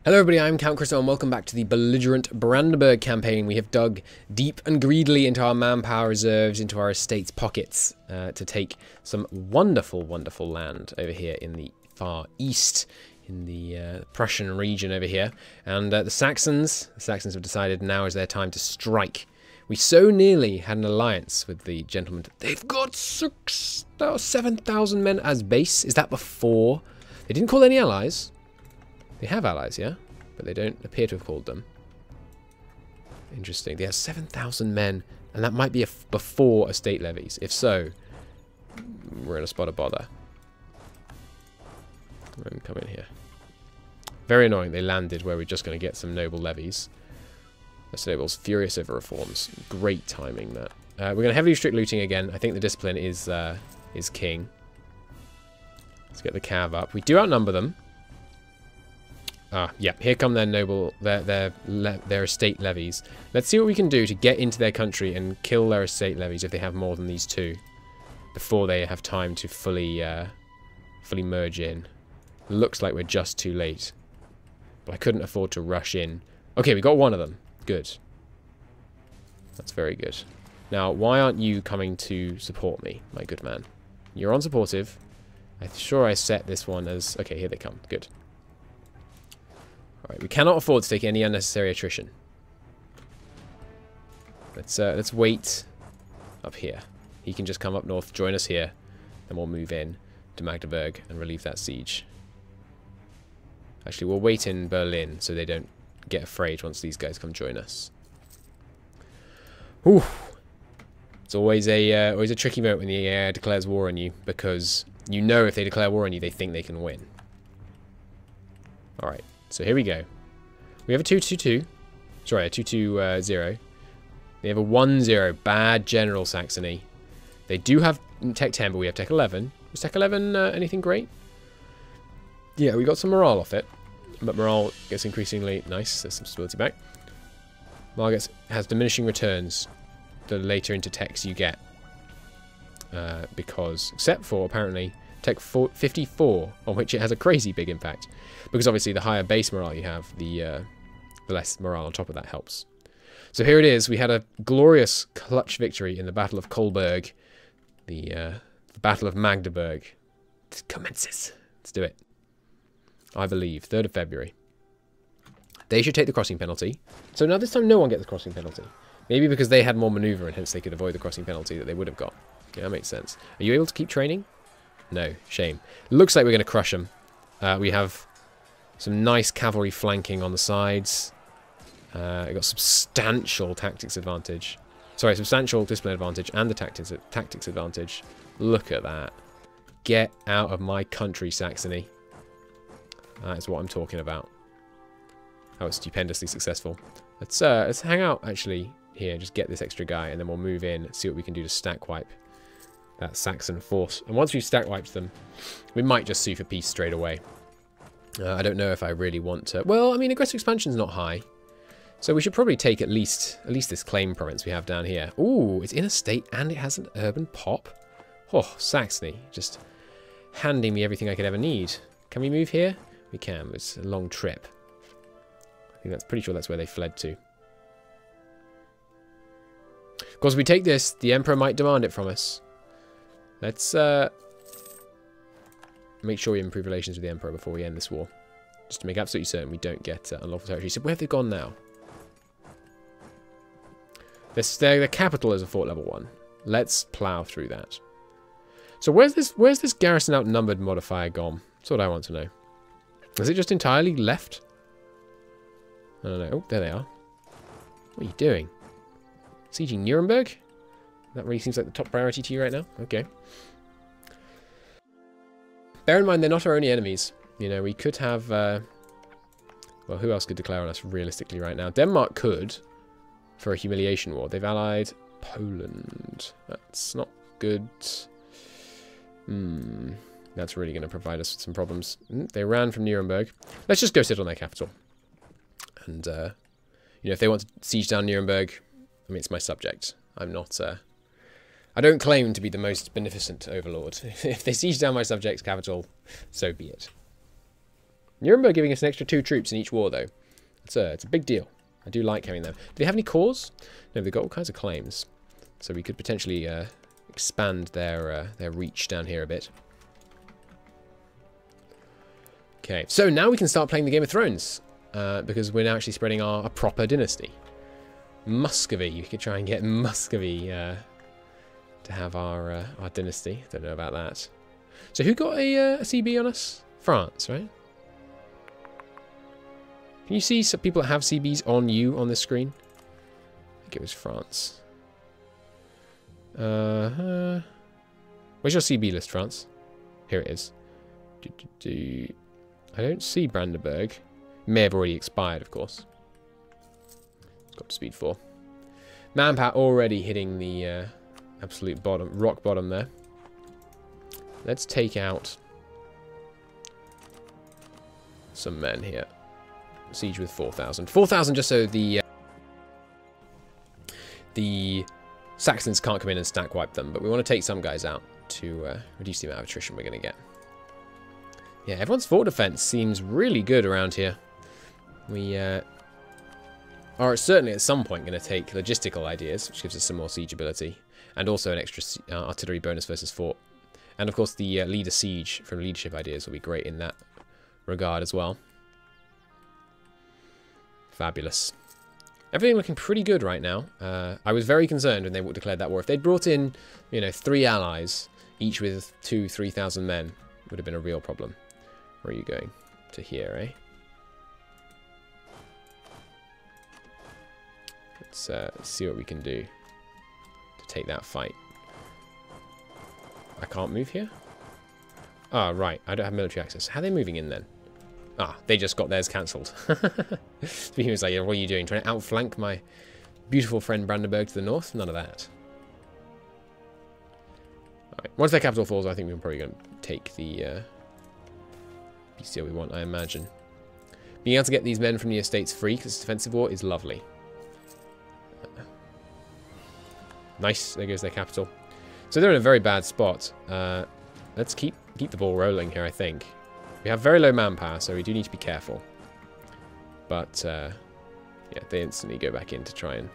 Hello everybody, I'm Count Crystal and welcome back to the Belligerent Brandenburg campaign. We have dug deep and greedily into our manpower reserves, into our estate's pockets, to take some wonderful, wonderful land over here in the far east, in the Prussian region over here. And the Saxons have decided now is their time to strike. We so nearly had an alliance with the gentlemen. They've got 7,000 men as base. Is that before? They didn't call any allies. They have allies, yeah? But they don't appear to have called them. Interesting. They have 7,000 men, and that might be before estate levies. If so, we're in a spot of bother. Come in here. Very annoying. They landed where we're just going to get some noble levies. The noble's furious over reforms. Great timing, that. We're going to heavily restrict looting again. I think the discipline is king. Let's get the cav up. We do outnumber them. Yeah, here come their noble, their estate levies. Let's see what we can do to get into their country and kill their estate levies if they have more than these two, before they have time to fully merge in. Looks like we're just too late, but I couldn't afford to rush in. Okay, we got one of them. Good. That's very good. Now, why aren't you coming to support me, my good man? You're unsupportive. I'm sure I set this one as... Okay, here they come. Good. Alright, we cannot afford to take any unnecessary attrition. Let's wait up here. He can just come up north, join us here, then we'll move in to Magdeburg and relieve that siege. Actually, we'll wait in Berlin so they don't get afraid once these guys come join us. Ooh. It's always a tricky moment when the AI declares war on you, because you know if they declare war on you, they think they can win. Alright. So here we go. We have a 2-2-2. Sorry, a 2-2-0. They have a 1-0. Bad General Saxony. They do have Tech 10, but we have Tech 11. Was Tech 11 anything great? Yeah, we got some morale off it. But morale gets increasingly... Nice, there's some stability back. Morale has diminishing returns the later into techs you get. Because, except for, apparently... Tech 54, on which it has a crazy big impact. Because obviously the higher base morale you have, the less morale on top of that helps. So here it is. We had a glorious clutch victory in the Battle of Kolberg. The Battle of Magdeburg. It commences. Let's do it. I believe. 3rd of February. They should take the crossing penalty. So now this time no one gets the crossing penalty. Maybe because they had more maneuver and hence they could avoid the crossing penalty that they would have got. Yeah, that makes sense. Are you able to keep training? No, shame. Looks like we're going to crush them. We have some nice cavalry flanking on the sides. We've got substantial tactics advantage. Sorry, substantial discipline advantage and the tactics advantage. Look at that. Get out of my country, Saxony. That is what I'm talking about. That was stupendously successful. Let's hang out, actually, here. Just get this extra guy, and then we'll move in and see what we can do to stack wipe that Saxon force. And once we've stack wiped them, we might just sue for peace straight away. I don't know if I really want to... Well, I mean, aggressive expansion's not high. So we should probably take at least this claim province we have down here. Ooh, it's in a state and it has an urban pop. Oh, Saxony. Just handing me everything I could ever need. Can we move here? We can. It's a long trip. I think that's pretty sure that's where they fled to. Of course, if we take this, the Emperor might demand it from us. Let's make sure we improve relations with the Emperor before we end this war. Just to make absolutely certain we don't get unlawful territory. So where have they gone now? Their capital is a fort level 1. Let's plough through that. So where's this garrison outnumbered modifier gone? That's what I want to know. Is it just entirely left? I don't know. Oh, there they are. What are you doing? Sieging Nuremberg? That really seems like the top priority to you right now? Okay. Bear in mind, they're not our only enemies. You know, we could have... well, who else could declare on us realistically right now? Denmark could, for a humiliation war. They've allied Poland. That's not good. That's really going to provide us with some problems. They ran from Nuremberg. Let's just go sit on their capital. And, you know, if they want to siege down Nuremberg, I mean, it's my subject. I'm not... I don't claim to be the most beneficent overlord. If they siege down my subject's capital, so be it. Nuremberg giving us an extra 2 troops in each war, though. It's a big deal. I do like having them. Do they have any cores? No, they've got all kinds of claims. So we could potentially expand their reach down here a bit. Okay, so now we can start playing the Game of Thrones. Because we're now actually spreading our proper dynasty. Muscovy. You could try and get Muscovy to have our dynasty. Don't know about that. So who got a CB on us? France, right? Can you see some people that have CBs on you on this screen? I think it was France. Where's your CB list, France? Here it is. I don't see Brandenburg. May have already expired, of course. It's got speed 4. Manpower already hitting the absolute bottom, rock bottom there. Let's take out some men here. Siege with 4,000. 4,000 just so the Saxons can't come in and stack wipe them, but we want to take some guys out to reduce the amount of attrition we're going to get. Yeah, everyone's fort defense seems really good around here. We are certainly at some point going to take logistical ideas, which gives us some more siege ability, and also an extra artillery bonus versus fort. And of course the leader siege from leadership ideas will be great in that regard as well. Fabulous. Everything looking pretty good right now. I was very concerned when they declared that war. If they'd brought in, you know, 3 allies, each with 2,000-3,000 men, it would have been a real problem. Where are you going? To here, eh? Let's see what we can do to take that fight. I can't move here? Ah, right. I don't have military access. How are they moving in then? Ah, they just got theirs cancelled. He was like, what are you doing? Trying to outflank my beautiful friend Brandenburg to the north? None of that. Alright, once their capital falls, I think we're probably going to take the BCO we want, I imagine. Being able to get these men from the estates free, because it's defensive war, is lovely. Nice, there goes their capital. So they're in a very bad spot. Let's keep the ball rolling here, I think. We have very low manpower, so we do need to be careful. But, yeah, they instantly go back in to try and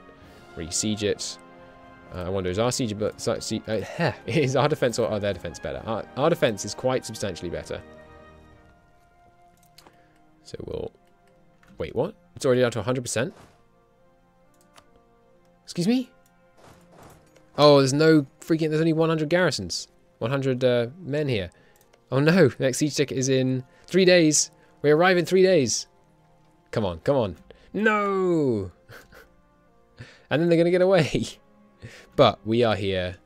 re-siege it. I wonder, is our siege... is our defense or their defense better? Our defense is quite substantially better. So we'll... Wait, what? It's already down to 100%? Excuse me? Oh, there's no freaking... There's only 100 garrisons. 100 men here. Oh no, the next siege ticket is in 3 days. We arrive in 3 days. Come on, come on. No! And then they're going to get away. But we are here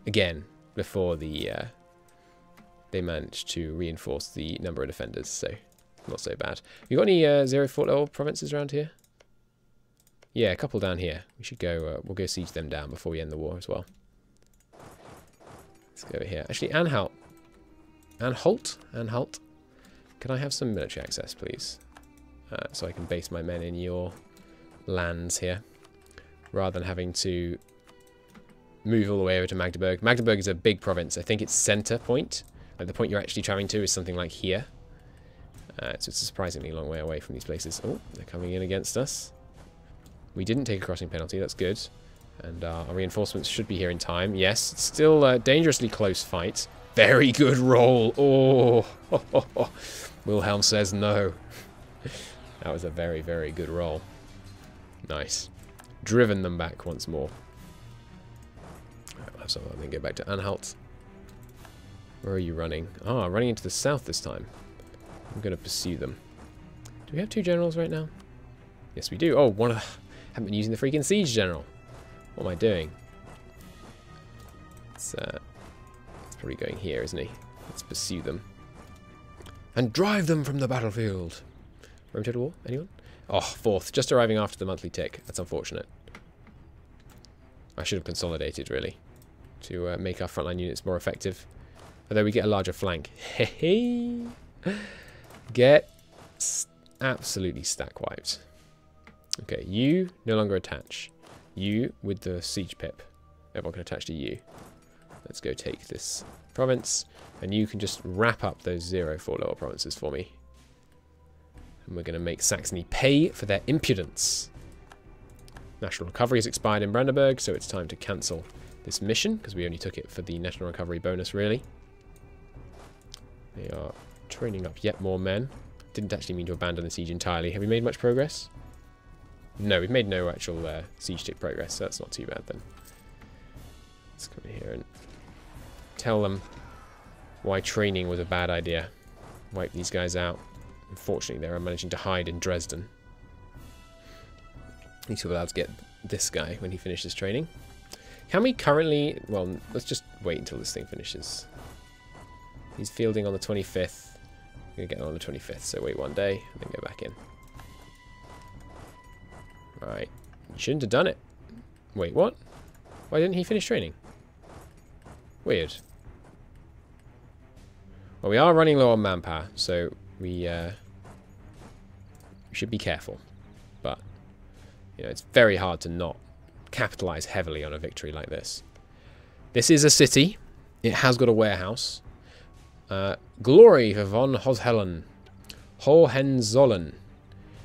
again before they manage to reinforce the number of defenders, so not so bad. You got any 0 fort level provinces around here? Yeah, a couple down here. We should go, we'll go siege them down before we end the war as well. Let's go over here. Actually, Anhalt. Anhalt. Can I have some military access, please? So I can base my men in your lands here, rather than having to move all the way over to Magdeburg. Magdeburg is a big province. I think its center point, like the point you're actually traveling to, is something like here. So it's a surprisingly long way away from these places. Oh, they're coming in against us. We didn't take a crossing penalty. That's good. And our reinforcements should be here in time. Yes, it's still a dangerously close fight. Very good roll. Oh, Wilhelm says no. That was a very, very good roll. Nice. Driven them back once more. Right, so I'm going to go back to Anhalt. Where are you running? Ah, running into the south this time. I'm going to pursue them. Do we have 2 generals right now? Yes, we do. Oh, haven't been using the freaking siege general. What am I doing? It's probably going here, isn't he? Let's pursue them. And drive them from the battlefield. Rome total war? Anyone? Oh, 4th. Just arriving after the monthly tick. That's unfortunate. I should have consolidated, really, to make our frontline units more effective. Although we get a larger flank. Hey, get absolutely stack wiped. Okay, you no longer attach. You with the siege pip. Everyone can attach to you. Let's go take this province, and you can just wrap up those 0 fort level provinces for me. And we're going to make Saxony pay for their impudence. National recovery has expired in Brandenburg, so it's time to cancel this mission, because we only took it for the national recovery bonus, really. They are training up yet more men. Didn't actually mean to abandon the siege entirely. Have we made much progress? No, we've made no actual siege tick progress, so that's not too bad then. Let's come in here and tell them why training was a bad idea. Wipe these guys out. Unfortunately, they are managing to hide in Dresden. At least we're allowed to get this guy when he finishes training. Can we currently... Well, let's just wait until this thing finishes. He's fielding on the 25th. I'm going to get on the 25th, so wait one day and then go back in. Right. You shouldn't have done it. Wait, what? Why didn't he finish training? Weird. Well, we are running low on manpower, so we should be careful. But, you know, it's very hard to not capitalize heavily on a victory like this. This is a city. It has got a warehouse. Glory for von Hohenzollern.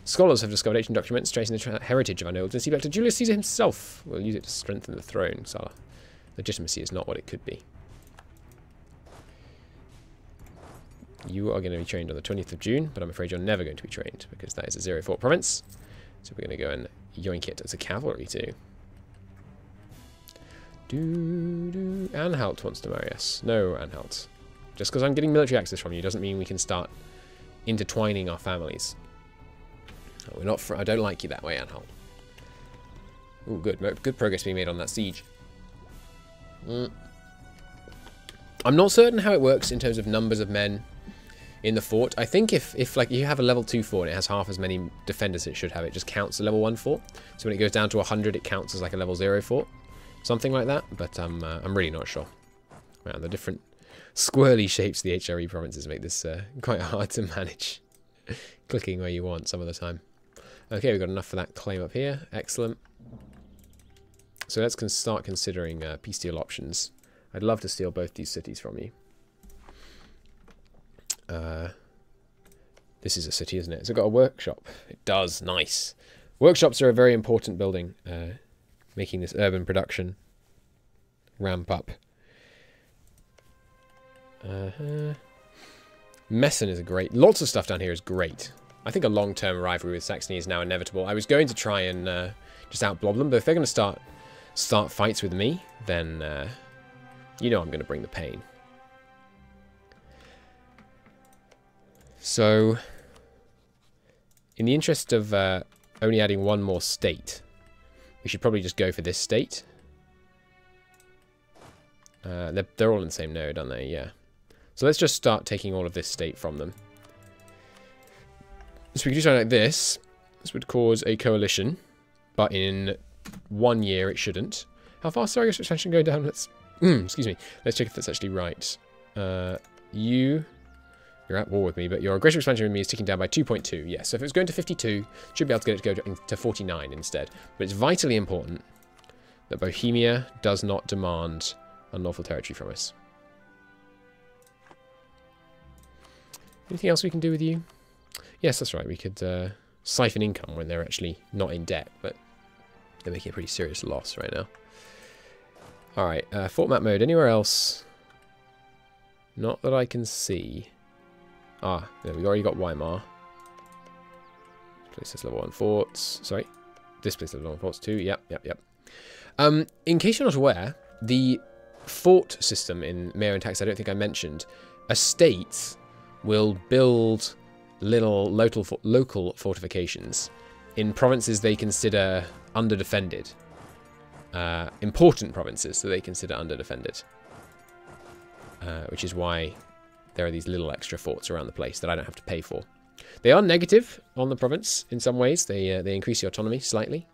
Scholars have discovered ancient documents tracing the heritage of our nobles and see back to Julius Caesar himself. We'll use it to strengthen the throne, Sala. Legitimacy is not what it could be. You are going to be trained on the 20th of June, but I'm afraid you're never going to be trained, because that is a 0-4 province. So we're going to go and yoink it as a cavalry too. Anhalt wants to marry us. No, Anhalt. Just because I'm getting military access from you doesn't mean we can start intertwining our families. We're not. I don't like you that way, Anhalt. Ooh, good. Good progress being made on that siege. I'm not certain how it works in terms of numbers of men in the fort. I think if like you have a level 2 fort and it has half as many defenders as it should have, it just counts as a level 1 fort. So when it goes down to 100, it counts as like a level 0 fort. Something like that, but I'm really not sure. Man, the different squirrely shapes of the HRE provinces make this quite hard to manage. Clicking where you want some of the time. Okay, we've got enough for that claim up here. Excellent. So let's start considering peace deal options. I'd love to steal both these cities from you. This is a city, isn't it? Has it got a workshop? It does. Nice. Workshops are a very important building. Making this urban production ramp up. Messen is a great... Lots of stuff down here is great. I think a long-term rivalry with Saxony is now inevitable. I was going to try and just out-blob them, but if they're going to start fights with me, then you know I'm going to bring the pain. So, in the interest of only adding one more state, we should probably just go for this state. They're all in the same node, aren't they? Yeah. So let's just start taking all of this state from them. So we could do something like this. This would cause a coalition, but in 1 year it shouldn't. How fast is our expansion going down? Let's excuse me. Let's check if that's actually right. You're at war with me, but your aggressive expansion with me is ticking down by 2.2. Yes, so if it was going to 52, should be able to get it to go to 49 instead. But it's vitally important that Bohemia does not demand unlawful territory from us. Anything else we can do with you? Yes, that's right. We could siphon income when they're actually not in debt, but they're making a pretty serious loss right now. Alright, fort map mode. Anywhere else? Not that I can see. Ah, there, we've already got Weimar. Place this level 1 forts. Sorry. This place level 1 forts too. Yep. In case you're not aware, the fort system in MEIOU&Taxes, I don't think I mentioned, estates will build little local fortifications in provinces they consider underdefended. Important provinces that they consider underdefended. Which is why there are these little extra forts around the place that I don't have to pay for. They are negative on the province in some ways. They increase the autonomy slightly,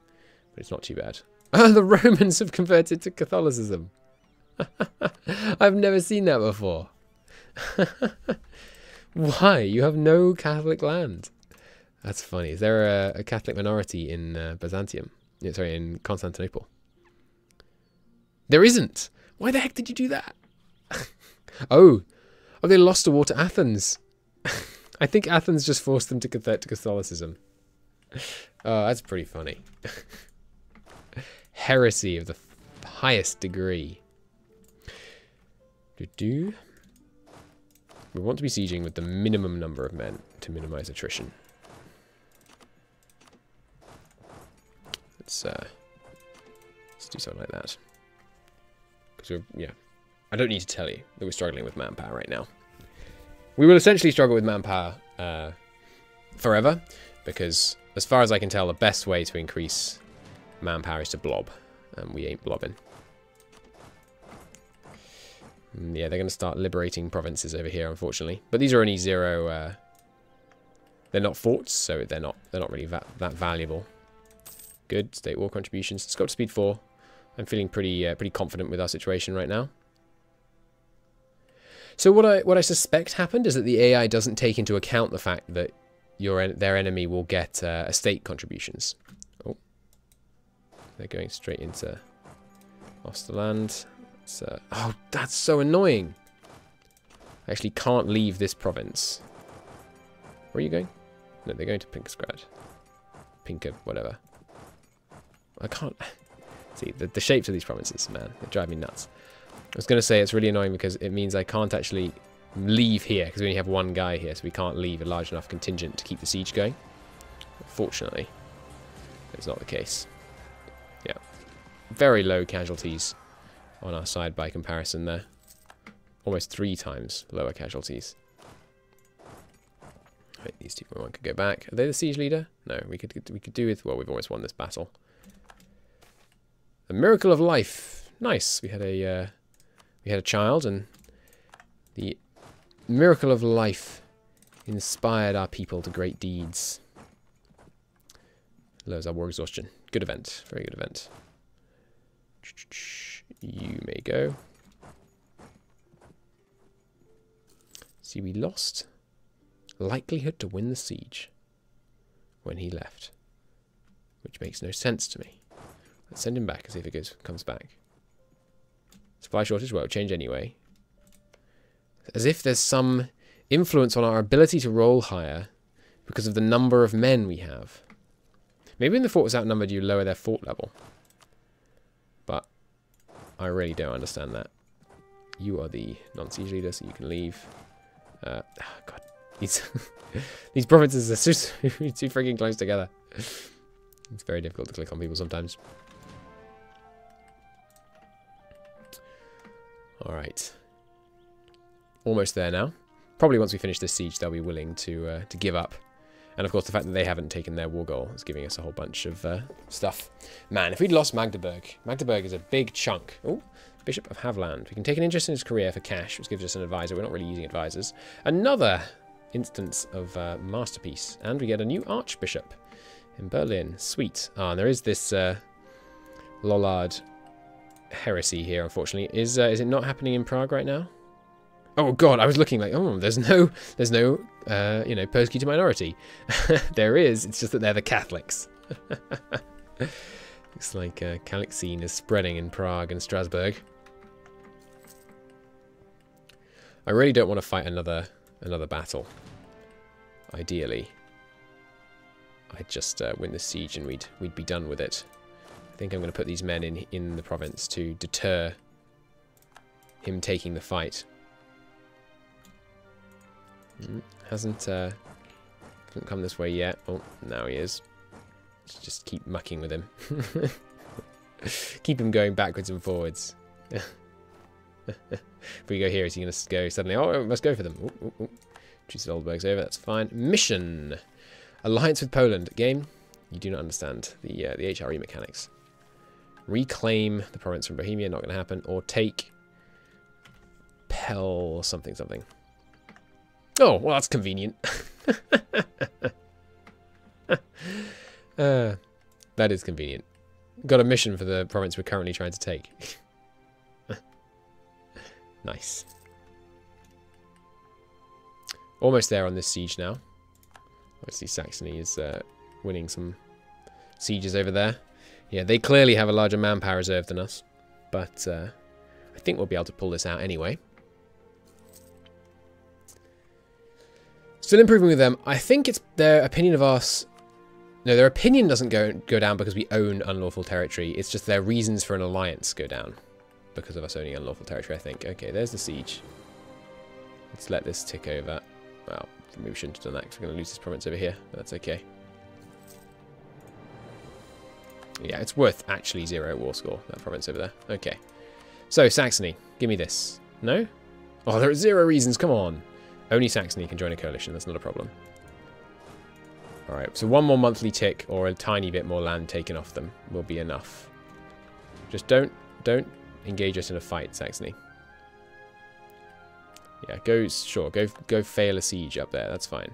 but it's not too bad. The Romans have converted to Catholicism. I've never seen that before. Why? You have no Catholic land. That's funny. Is there a Catholic minority in Byzantium? Yeah, sorry, in Constantinople. There isn't. Why the heck did you do that? Oh, they lost a war to Athens. I think Athens just forced them to convert to Catholicism. Oh, that's pretty funny. Heresy of the highest degree. We want to be sieging with the minimum number of men to minimize attrition. Let's do something like that. Because we're, yeah, I don't need to tell you that we're struggling with manpower right now. We will essentially struggle with manpower forever, because as far as I can tell, the best way to increase manpower is to blob, and we ain't blobbing. Yeah, they're going to start liberating provinces over here, unfortunately. But these are only 0. They're not forts, so they're not really that valuable. Good state war contributions. Let's go up to speed 4. I'm feeling pretty confident with our situation right now. So what I suspect happened is that the AI doesn't take into account the fact that their enemy will get estate contributions. Oh, they're going straight into Osterland. Oh, that's so annoying. I actually can't leave this province. Where are you going? No, they're going to Pinkersgrad. Pinker, whatever. I can't... See, the shapes of these provinces, man, they drive me nuts. I was going to say it's really annoying because it means I can't actually leave here because we only have one guy here, so we can't leave a large enough contingent to keep the siege going. Fortunately, it's not the case. Yeah. Very low casualties on our side by comparison there. Almost 3 times lower casualties. Right, these 2.1 could go back. Are they the siege leader? No, we could do with, well, we've almost won this battle. The miracle of life. Nice. We had a child, and the miracle of life inspired our people to great deeds. Lowers our war exhaustion. Good event. Very good event. You may go. See, we lost likelihood to win the siege when he left, which makes no sense to me. Let's send him back and see if it comes back. Supply shortage, well, it'll change anyway. As if there's some influence on our ability to roll higher because of the number of men we have. Maybe when the fort was outnumbered, you lower their fort level. But I really don't understand that. You are the non-siege leader, so you can leave. Oh God, these provinces are too freaking close together. It's very difficult to click on people sometimes. All right, almost there now. Probably once we finish this siege, they'll be willing to give up. And of course, the fact that they haven't taken their war goal is giving us a whole bunch of stuff. Man, if we'd lost Magdeburg, Magdeburg is a big chunk. Oh, Bishop of Havland. We can take an interest in his career for cash, which gives us an advisor. We're not really using advisors. Another instance of masterpiece, and we get a new archbishop in Berlin. Sweet. Ah, and there is this Lollard heresy here, unfortunately. Is it not happening in Prague right now? Oh God, I was looking like, oh, there's no you know, persecuted minority. There is. It's just that they're the Catholics. Looks like Catholic scene is spreading in Prague and Strasbourg. I really don't want to fight another battle. Ideally, I'd just win the siege and we'd be done with it. I think I'm going to put these men in the province to deter him taking the fight. Hasn't come this way yet. Oh, now he is. Let's just keep mucking with him. Keep him going backwards and forwards. If we go here, is he going to go suddenly? Oh, we must go for them. Ooh, ooh, ooh. Oldberg's over. That's fine. Mission. Alliance with Poland. Game. You do not understand the HRE mechanics. Reclaim the province from Bohemia. Not going to happen. Or take Pell something something. Oh, well, that's convenient. That is convenient. Got a mission for the province we're currently trying to take. Nice. Almost there on this siege now. Obviously, Saxony is winning some sieges over there. Yeah, they clearly have a larger manpower reserve than us. But I think we'll be able to pull this out anyway. Still improving with them. I think it's their opinion of us. No, their opinion doesn't go down because we own unlawful territory. It's just their reasons for an alliance go down because of us owning unlawful territory, I think. Okay, there's the siege. Let's let this tick over. Well, maybe we shouldn't have done that because we're going to lose this province over here. But that's okay. Yeah, it's worth actually 0 war score, that province over there. Okay. So, Saxony. Give me this. No? Oh, there are 0 reasons. Come on. Only Saxony can join a coalition. That's not a problem. Alright, so 1 more monthly tick or a tiny bit more land taken off them will be enough. Just don't engage us in a fight, Saxony. Yeah, go fail a siege up there. That's fine.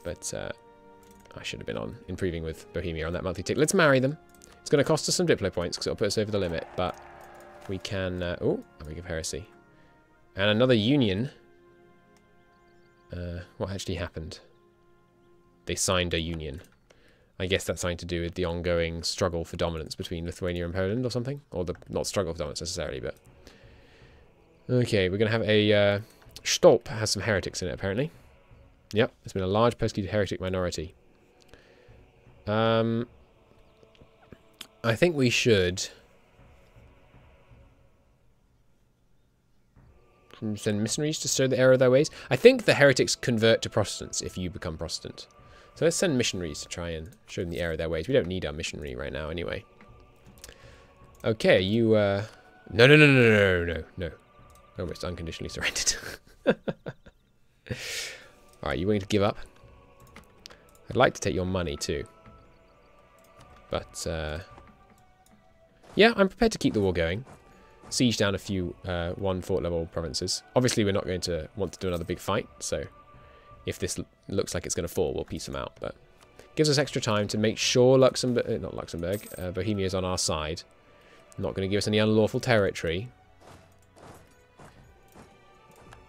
But I should have been on improving with Bohemia on that monthly tick. Let's marry them. It's going to cost us some Diplo points because it'll put us over the limit, but we can... oh, a League of Heresy. And another union. What actually happened? They signed a union. I guess that's something to do with the ongoing struggle for dominance between Lithuania and Poland or something. Or the not struggle for dominance necessarily, but... Okay, we're going to have a... Stolp has some heretics in it, apparently. Yep, there's been a large persecuted heretic minority. I think we should... send missionaries to show the error of their ways. I think the heretics convert to Protestants if you become Protestant. So let's send missionaries to try and show them the error of their ways. We don't need our missionary right now anyway. Okay, you... No. Almost unconditionally surrendered. Alright, you willing to give up? I'd like to take your money too. But, yeah, I'm prepared to keep the war going. Siege down a few 1 fort level provinces. Obviously, we're not going to want to do another big fight, so if this looks like it's going to fall, we'll piece them out. But it gives us extra time to make sure Bohemia is on our side. Not going to give us any unlawful territory.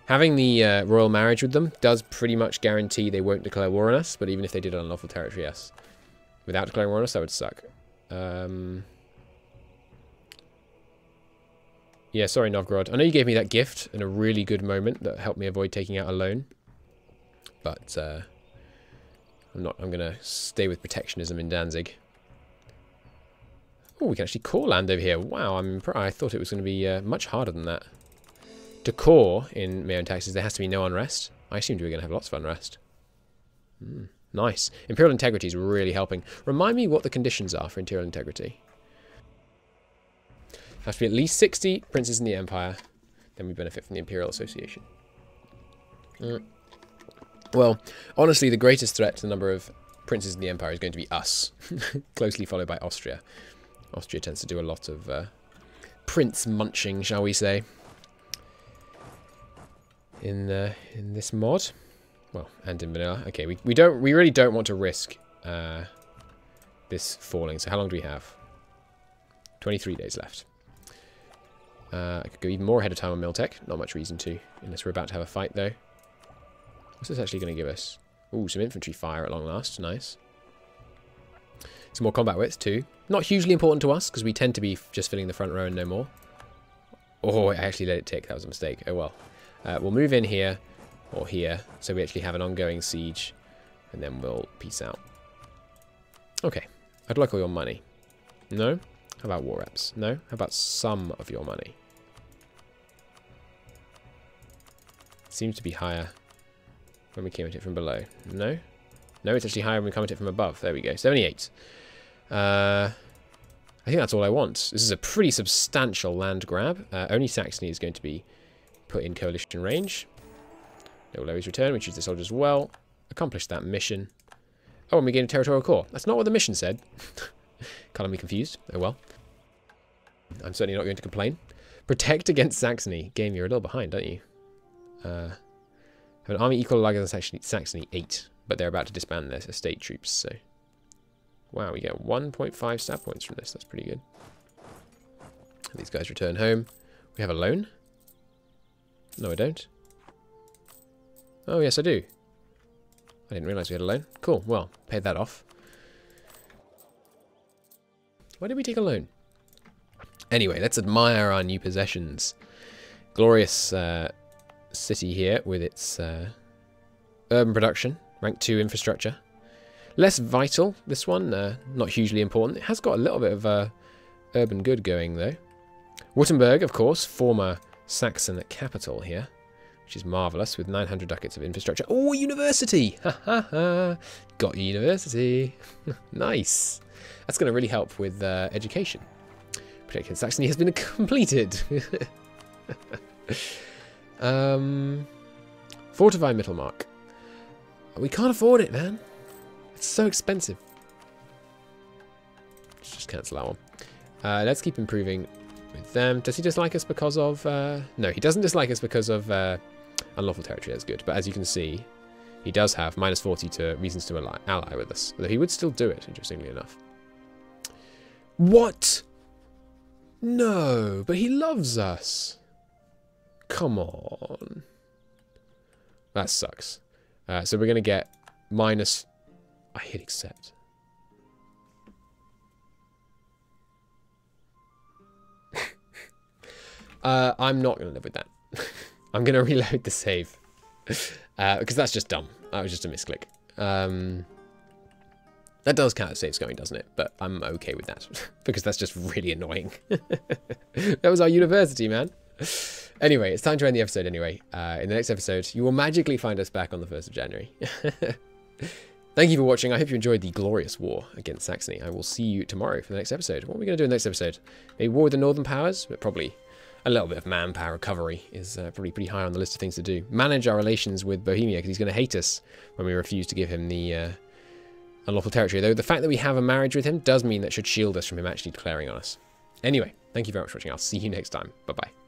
Having the royal marriage with them does pretty much guarantee they won't declare war on us, but even if they did unlawful territory, yes. Without declaring war on us, that would suck. Yeah, sorry, Novgorod. I know you gave me that gift in a really good moment that helped me avoid taking out a loan. But I'm going to stay with protectionism in Danzig. Oh, we can actually core land over here. Wow, I thought it was going to be much harder than that. To core in MEIOU&Taxes, there has to be no unrest. I assumed we were going to have lots of unrest. Nice. Imperial integrity is really helping. Remind me what the conditions are for imperial integrity. Has to be at least 60 princes in the empire. Then we benefit from the Imperial Association. Well, honestly, the greatest threat to the number of princes in the empire is going to be us. Closely followed by Austria. Austria tends to do a lot of prince munching, shall we say. In this mod. Well, and in vanilla. Okay, we really don't want to risk this falling. So how long do we have? 23 days left. I could go even more ahead of time on Miltech. Not much reason to, unless we're about to have a fight, though. What's this actually going to give us? Ooh, some infantry fire at long last. Nice. Some more combat width, too. Not hugely important to us, because we tend to be just filling the front row and no more. Oh, I actually let it tick. That was a mistake. Oh, well. We'll move in here, or here, so we actually have an ongoing siege, and then we'll peace out. Okay. I'd like all your money. No? How about war reps? No? How about some of your money? Seems to be higher when we came at it from below. No? No, it's actually higher when we come at it from above. There we go. 78. I think that's all I want. This is a pretty substantial land grab. Only Saxony is going to be put in coalition range. No levies return. We choose the soldiers well. Accomplish that mission. Oh, and we gain a territorial core. That's not what the mission said. Can't be confused. Oh well. I'm certainly not going to complain. Protect against Saxony. Game, you're a little behind, don't you? Have an army equal or larger than Saxony 8. But they're about to disband their estate troops, so... Wow, we get 1.5 stat points from this. That's pretty good. These guys return home. We have a loan? No, I don't. Oh, yes, I do. I didn't realise we had a loan. Cool, well, paid that off. Why did we take a loan? Anyway, let's admire our new possessions. Glorious city here with its urban production, rank 2 infrastructure. Less vital, this one, not hugely important. It has got a little bit of urban good going, though. Württemberg, of course, former Saxon capital here, which is marvellous, with 900 ducats of infrastructure. Oh, university! Ha ha ha! Got your university. Nice. That's going to really help with education. Protected Saxony has been completed. Fortify Mittelmark. We can't afford it, man. It's so expensive. Let's just cancel that one. Let's keep improving with them. Does he dislike us because of... No, he doesn't dislike us because of unlawful territory. That's good. But as you can see, he does have -40 to reasons to ally with us. Although he would still do it, interestingly enough. What? No, but he loves us. Come on. That sucks. So we're going to get minus... I hit accept. I'm not going to live with that. I'm going to reload the save. Because that's just dumb. That was just a misclick. That does count as saves going, doesn't it? But I'm okay with that. Because that's just really annoying. That was our university, man. Anyway, it's time to end the episode anyway. In the next episode, you will magically find us back on the 1st of January. Thank you for watching. I hope you enjoyed the glorious war against Saxony. I will see you tomorrow for the next episode. What are we going to do in the next episode? Maybe war with the Northern Powers? But probably a little bit of manpower recovery is probably pretty high on the list of things to do. Manage our relations with Bohemia, because he's going to hate us when we refuse to give him the unlawful territory. Though the fact that we have a marriage with him does mean that should shield us from him actually declaring on us. Anyway, thank you very much for watching. I'll see you next time. Bye-bye.